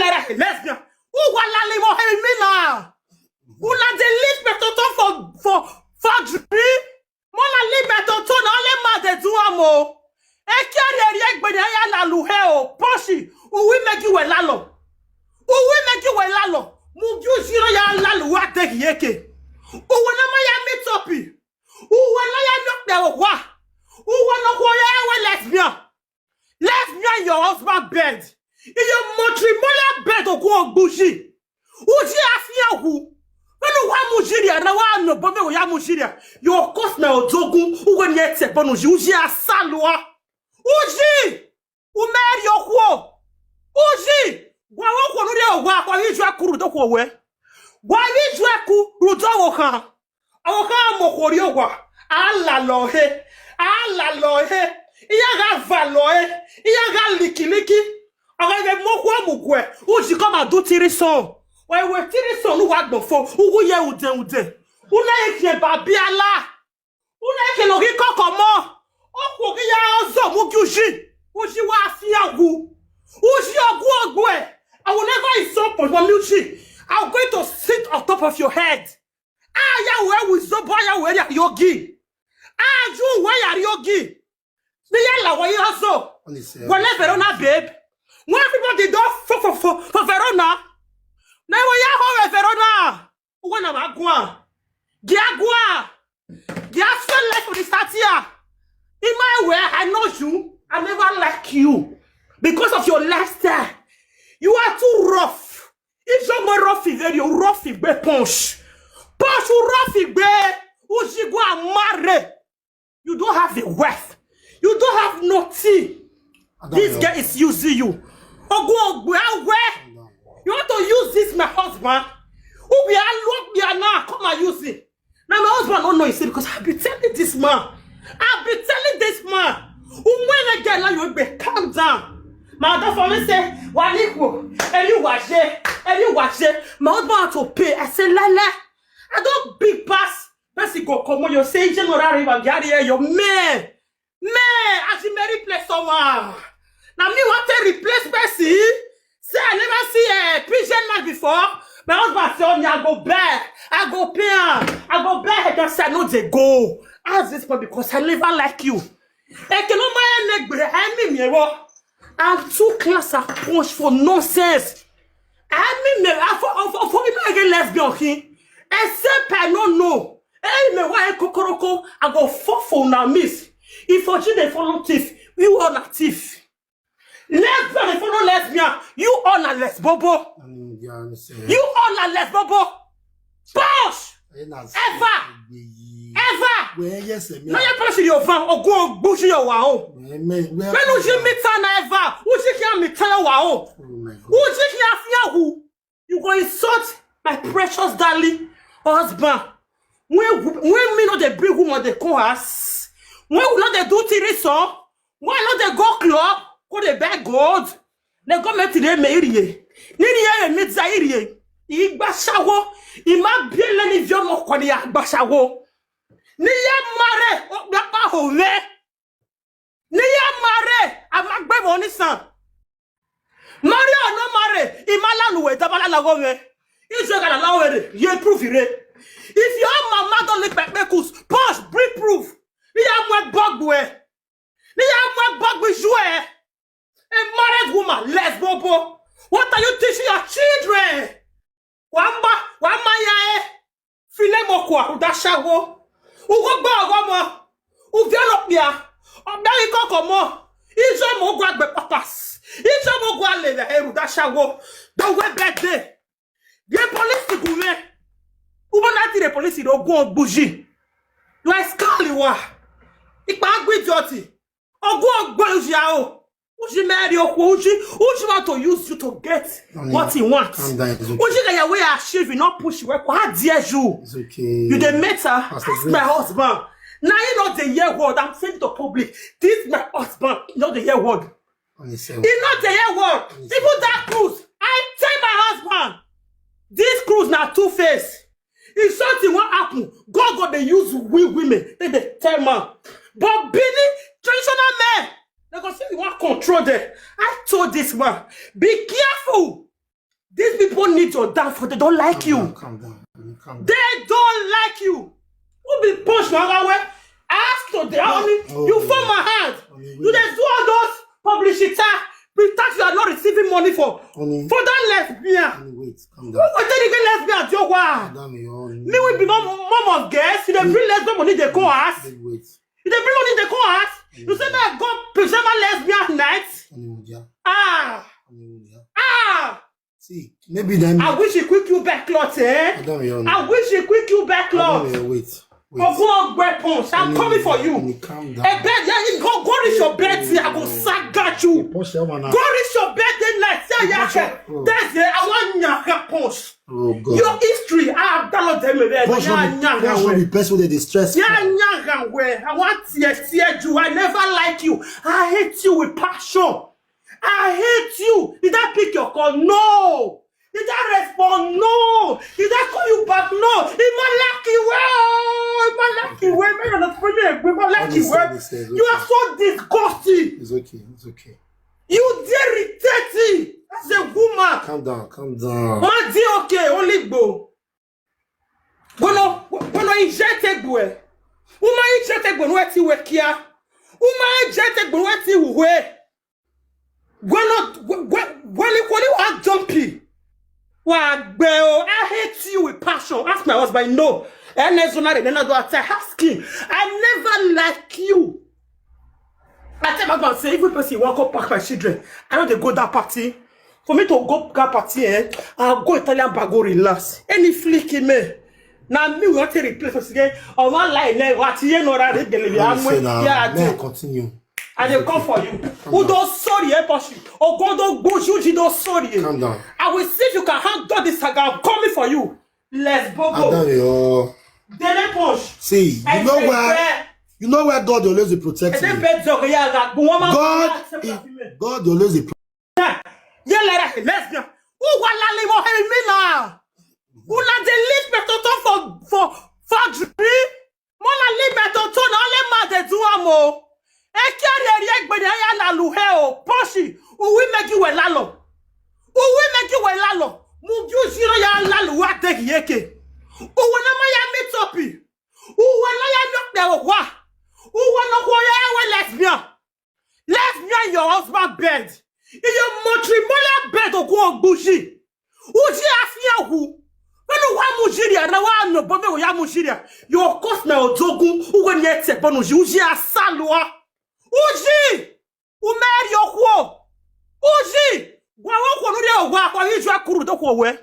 naira lesbian. Who wala limo helmina? Una de list metoton for dream. Mona li metoton na ole ma de do amo. E kiari eri egbede ya la luhe o. Poshi, uwi make you lalo. Uwi make you lalo. Mu ju jiro ya lalu wa de yeke. Uwe na ma ya metopi. Uwe na ya nok de wa. Uwe no ko ya we lesbian. Lesbian your husband bed. In your matrimonial bed of go bushi. Uji afia hu. When you want mujiria, na wa no bombe wo ya mujiria. Your cost na ojogun. Uwe ni ete bonuji. Uji asalua. Uji. Umeri yokwo. Uji. Gwa woko nuri owa. Kwa hijwa kuru doko we. Gwa hijwa kuru doko ha. Oka mokori owa. Ala lohe. Ala lohe. Iya ga valoe. Iya ga likiliki. Aga mokwa mugwe. Uji come and do tiriso. We tiriso nu wa gbofo. Ugu ye ude. Una eke babiala. Una eke no ri kokomo. Oku ki ya ozo mugyuji. Uji wa afiagu. Uji ogu ogwe. I will never insult you. I'm going to sit on top of your head. Ah, ya we with zobo ya we ya yogi. Ah, you we ya yogi. The yellow way also. Whenever Verona, babe. When everybody do for Verona. Now we are home Verona. When am I going? Giagua. Giaska left for the statia. In my way, I know you. I never like you. Because of your lifestyle. You are too rough. If you're more rough, you're rough, be punch. Punch, you rough, be. Uji go and marry. You don't have the wealth. You don't have nothing. This guy is using you. Oh, go where? You want to use this, my husband? Who be look me now? Come and use it. Now my husband don't know you see because I've been telling this man. I've been telling this man. When again now you be calm down. My other family say, Waliko, and you watch it. My husband had to pay. I said, Lala, I don't big pass. Merci go come on. You say General River Gary, your man. Man, as you may replace someone. Now me want to replace Bessie. Say I never see a pigeon man before. My husband said, I go back. I go pay. I go back. And say, no, they go. Ask this one because I never like you. I'm too class approach for nonsense. I mean, lesbian. Except I don't know. Hey, me why kokoroko? I go for now, miss. If you they follow thief, you are not thief. Lesbian, they follow lesbian. You are not lesbobo. You are not lesbobo. Bosh! Ever! Well, yes, no, you're pushing your van or go bush your wow. When you meet ever, who can meet wow? Who you go insult my precious darling husband. When me know they bring woman they call us. When we know they do tiriso, when know they go club, go they buy gold, they go make today marry. Nini meet Zaire. Igbasawo, ima biele ni vyo mo kwani agbasawo. Ni ya mare, o gbapa hove. Ni ya mare, amagbe mo ni san. Mare or no mare, ima laluwe tabala lagome. Ijo gala lawere, ye proof ire. If your mama don't lick pepekus, push, bring proof. Ni ya mwe bogwe. Ni ya mwe bogwe joue. A married woman, lesbobo. What are you teaching your children? Wamba yae. File mokwa, udashawo. Ugo ba uviolop ya. Obdari kokomo. Ijo mo gwa gbe papas. Ijo mo gwa leve udashawo. The way back there. The police to go me. Ubonati the police do go bougie. You Escalating. Ipa agbe dirty. Ogo ogbo yao. Uji marry Uji want to use you to get what he wants. Uji get your way achieve, not push you. How dare you? It's okay. You the matter. This my husband. Now you know the year word. I'm saying to public. This my husband. You know the year word. It's not the year word. Even that cruise. I tell my husband. This cruise now two-faced. If something what happen, God they use women. They tell man. But Billy, traditional men. They're going to say you want control there. I told this man, be careful. These people need your downfall. They don't like you. Calm down. They don't like you. Who be punched my way? Ask to the only you form my hand. You just do all those publicity. We thought you are not receiving money for that lesbian. Wait, calm down. What did you get lesbian to what? Me will be mom of guests. You don't bring lesbian money they call us. Wait. You don't bring money they call us. You say that go present my lesbian night. See, maybe then. I wish you quick you back cloth, eh? I wish you quick you back cloth. Wait. Weapons. I'm coming for you. Calm down. A bed, yeah, go reach your bed. See, I go sack you. Go reach your bed. Then let's say, that's it. I want your post. Oh God. Your history. I have done them. Post will be best with the distress. I want you. I never like you. I hate you with passion. I hate you. Did I pick your call? No. Did I respond? No. Did I call you back? No. You are so disgusting. It's okay. You irritating as a woman. Calm down. Man, okay, only go. When I inject gwe. Uma inject gwe weti wekia. Uma inject gwe weti we. When you are jumpy. I hate you with passion. Ask my husband, no. Ask him. I never like you. I tell my husband, say, if a person want to go pack my children, I know they go that party. For me to go that party, I'll go Italian bago relax. Any flick in me. Now me want to replace us again. On one line, what you know that they continue. And they come for you. Who don't sorry, Posh? Oh, God, don't go, you don't sorry. Calm down. I will see if you can handle this saga. I'm coming for you. Let's go. Then Posh. See, you know where God always be protecting. God always be protecting. Yeah, like lesbian. Who want to live me now? Who not the least better for factory? Mona live better to only man they do amo. Poshi, who will make you a lalo? Who will make you a lalo? Mugu zero ya lalu wa take yeke. Who will not meet topi? Who will not knock the wa? Who will not go lesbian? Lesbian your husband bed. In your matrimonial bed or go bushi. Uji afia who? When you want Mujiria, now I know Bobby Yamushiria. Your cost now Zogu, who when yet say Bonuji, Uji Salua. Uji! Umeri okwo! Uji! Wa wako nuri wa kwa hijwa kuru do kwa we.